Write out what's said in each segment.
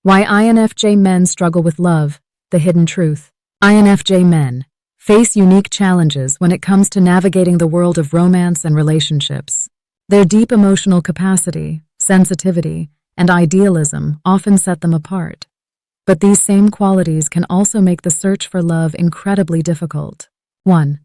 Why INFJ men struggle with love, the hidden truth. INFJ men face unique challenges when it comes to navigating the world of romance and relationships. Their deep emotional capacity, sensitivity, and idealism often set them apart. But these same qualities can also make the search for love incredibly difficult. 1.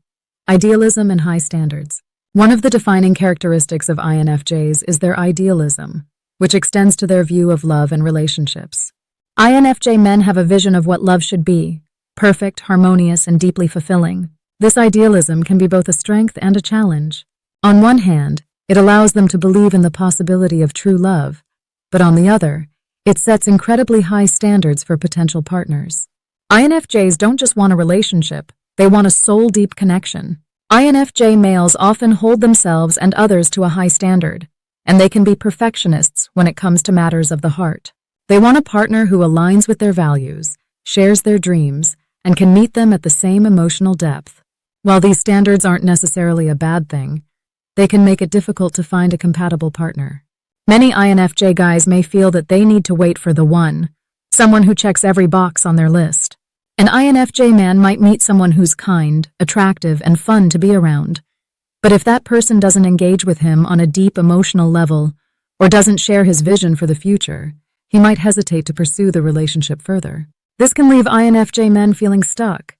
Idealism and high standards. One of the defining characteristics of INFJs is their idealism, which extends to their view of love and relationships. INFJ men have a vision of what love should be: perfect, harmonious, and deeply fulfilling. This idealism can be both a strength and a challenge. On one hand, it allows them to believe in the possibility of true love, but on the other, it sets incredibly high standards for potential partners. INFJs don't just want a relationship, they want a soul-deep connection. INFJ males often hold themselves and others to a high standard, and they can be perfectionists when it comes to matters of the heart. They want a partner who aligns with their values, shares their dreams, and can meet them at the same emotional depth. While these standards aren't necessarily a bad thing, they can make it difficult to find a compatible partner. Many INFJ guys may feel that they need to wait for the one, someone who checks every box on their list. An INFJ man might meet someone who's kind, attractive, and fun to be around. But if that person doesn't engage with him on a deep emotional level, or doesn't share his vision for the future, he might hesitate to pursue the relationship further. This can leave INFJ men feeling stuck,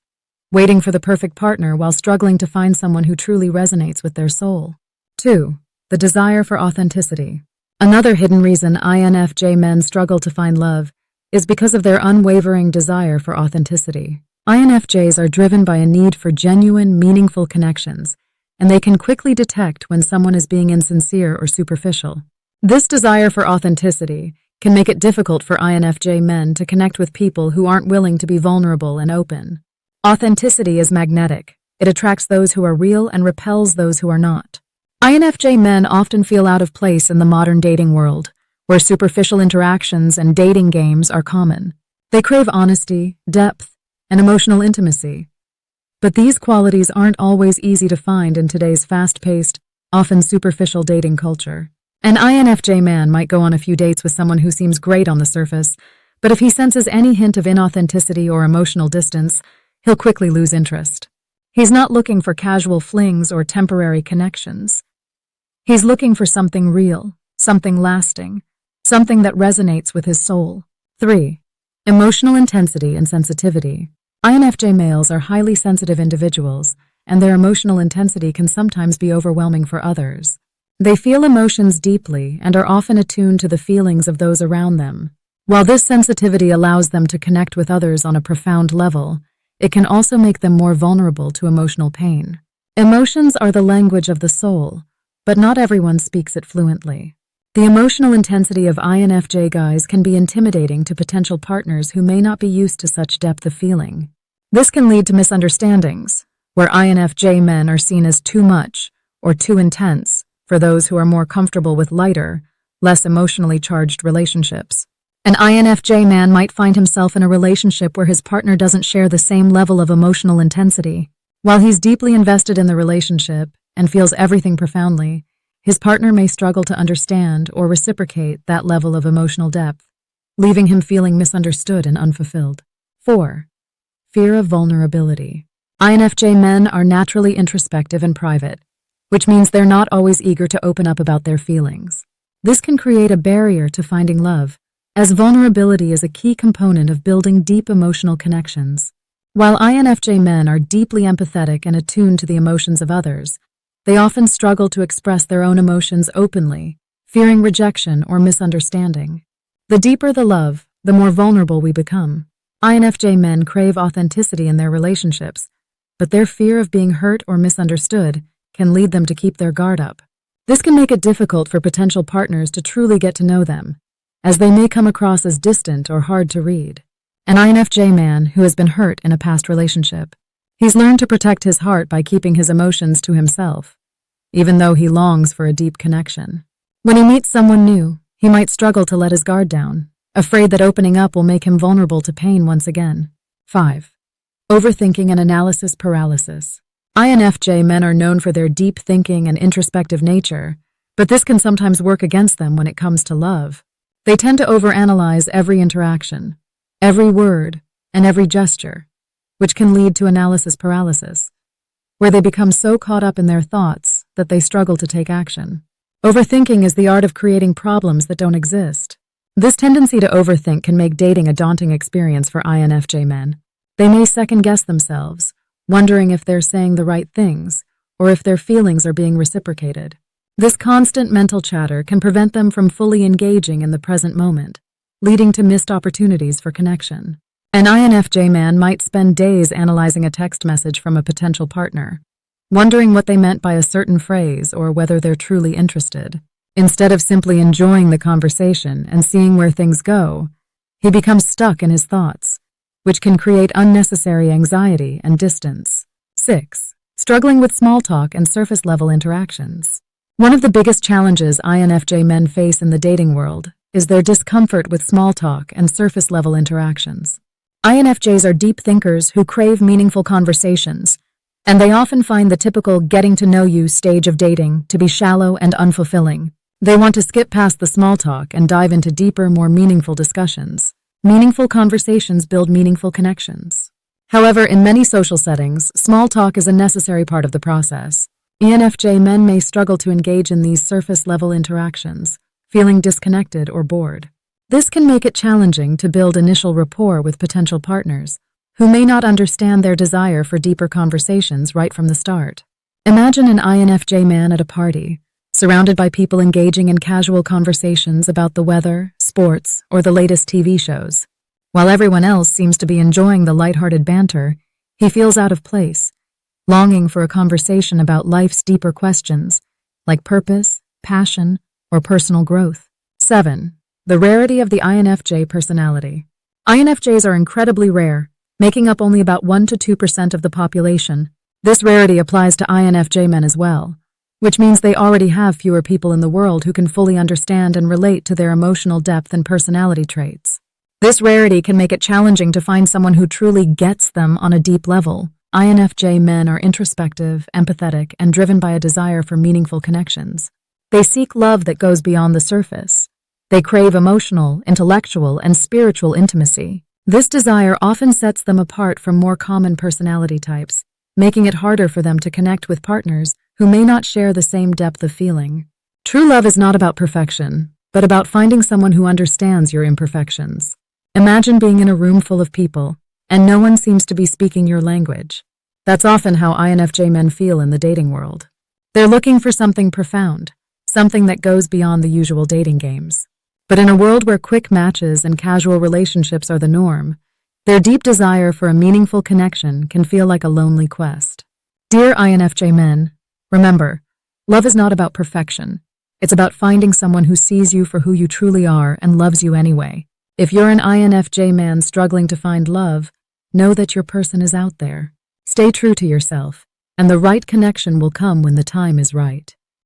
waiting for the perfect partner while struggling to find someone who truly resonates with their soul. 2. The desire for authenticity. Another hidden reason INFJ men struggle to find love is because of their unwavering desire for authenticity. INFJs are driven by a need for genuine, meaningful connections, and they can quickly detect when someone is being insincere or superficial. This desire for authenticity can make it difficult for INFJ men to connect with people who aren't willing to be vulnerable and open. Authenticity is magnetic. It attracts those who are real and repels those who are not. INFJ men often feel out of place in the modern dating world, where superficial interactions and dating games are common. They crave honesty, depth, and emotional intimacy. But these qualities aren't always easy to find in today's fast-paced, often superficial dating culture. An INFJ man might go on a few dates with someone who seems great on the surface, but if he senses any hint of inauthenticity or emotional distance, he'll quickly lose interest. He's not looking for casual flings or temporary connections. He's looking for something real, something lasting, something that resonates with his soul. 3. Emotional intensity and sensitivity. INFJ males are highly sensitive individuals, and their emotional intensity can sometimes be overwhelming for others. They feel emotions deeply and are often attuned to the feelings of those around them. While this sensitivity allows them to connect with others on a profound level, it can also make them more vulnerable to emotional pain. Emotions are the language of the soul, but not everyone speaks it fluently. The emotional intensity of INFJ guys can be intimidating to potential partners who may not be used to such depth of feeling. This can lead to misunderstandings, where INFJ men are seen as too much or too intense for those who are more comfortable with lighter, less emotionally charged relationships. An INFJ man might find himself in a relationship where his partner doesn't share the same level of emotional intensity. While he's deeply invested in the relationship and feels everything profoundly, his partner may struggle to understand or reciprocate that level of emotional depth, leaving him feeling misunderstood and unfulfilled. 4. Fear of vulnerability. INFJ men are naturally introspective and private, which means they're not always eager to open up about their feelings. This can create a barrier to finding love, as vulnerability is a key component of building deep emotional connections. While INFJ men are deeply empathetic and attuned to the emotions of others, they often struggle to express their own emotions openly, fearing rejection or misunderstanding. The deeper the love, the more vulnerable we become. INFJ men crave authenticity in their relationships, but their fear of being hurt or misunderstood can lead them to keep their guard up. This can make it difficult for potential partners to truly get to know them, as they may come across as distant or hard to read. An INFJ man who has been hurt in a past relationship. He's learned to protect his heart by keeping his emotions to himself, even though he longs for a deep connection. When he meets someone new, he might struggle to let his guard down, afraid that opening up will make him vulnerable to pain once again. 5. Overthinking and analysis paralysis. INFJ men are known for their deep thinking and introspective nature, but this can sometimes work against them when it comes to love. They tend to overanalyze every interaction, every word, and every gesture, which can lead to analysis paralysis, where they become so caught up in their thoughts that they struggle to take action. Overthinking is the art of creating problems that don't exist. This tendency to overthink can make dating a daunting experience for INFJ men. They may second-guess themselves, wondering if they're saying the right things or if their feelings are being reciprocated. This constant mental chatter can prevent them from fully engaging in the present moment, leading to missed opportunities for connection. An INFJ man might spend days analyzing a text message from a potential partner, wondering what they meant by a certain phrase or whether they're truly interested. Instead of simply enjoying the conversation and seeing where things go, he becomes stuck in his thoughts, which can create unnecessary anxiety and distance. 6. Struggling with small talk and surface-level interactions. One of the biggest challenges INFJ men face in the dating world is their discomfort with small talk and surface-level interactions. INFJs are deep thinkers who crave meaningful conversations, and they often find the typical getting-to-know-you stage of dating to be shallow and unfulfilling. They want to skip past the small talk and dive into deeper, more meaningful discussions. Meaningful conversations build meaningful connections. However, in many social settings, small talk is a necessary part of the process. INFJ men may struggle to engage in these surface-level interactions, feeling disconnected or bored. This can make it challenging to build initial rapport with potential partners, who may not understand their desire for deeper conversations right from the start. Imagine an INFJ man at a party, surrounded by people engaging in casual conversations about the weather, sports, or the latest TV shows. While everyone else seems to be enjoying the lighthearted banter, he feels out of place, longing for a conversation about life's deeper questions, like purpose, passion, or personal growth. 7. The rarity of the INFJ personality. INFJs are incredibly rare, making up only about 1 to 2% of the population. This rarity applies to INFJ men as well, which means they already have fewer people in the world who can fully understand and relate to their emotional depth and personality traits. This rarity can make it challenging to find someone who truly gets them on a deep level. INFJ men are introspective, empathetic, and driven by a desire for meaningful connections. They seek love that goes beyond the surface. They crave emotional, intellectual, and spiritual intimacy. This desire often sets them apart from more common personality types, making it harder for them to connect with partners who may not share the same depth of feeling. True love is not about perfection, but about finding someone who understands your imperfections. Imagine being in a room full of people, and no one seems to be speaking your language. That's often how INFJ men feel in the dating world. They're looking for something profound, something that goes beyond the usual dating games. But in a world where quick matches and casual relationships are the norm, their deep desire for a meaningful connection can feel like a lonely quest. Dear INFJ men, remember, love is not about perfection. It's about finding someone who sees you for who you truly are and loves you anyway. If you're an INFJ man struggling to find love, know that your person is out there. Stay true to yourself, and the right connection will come when the time is right.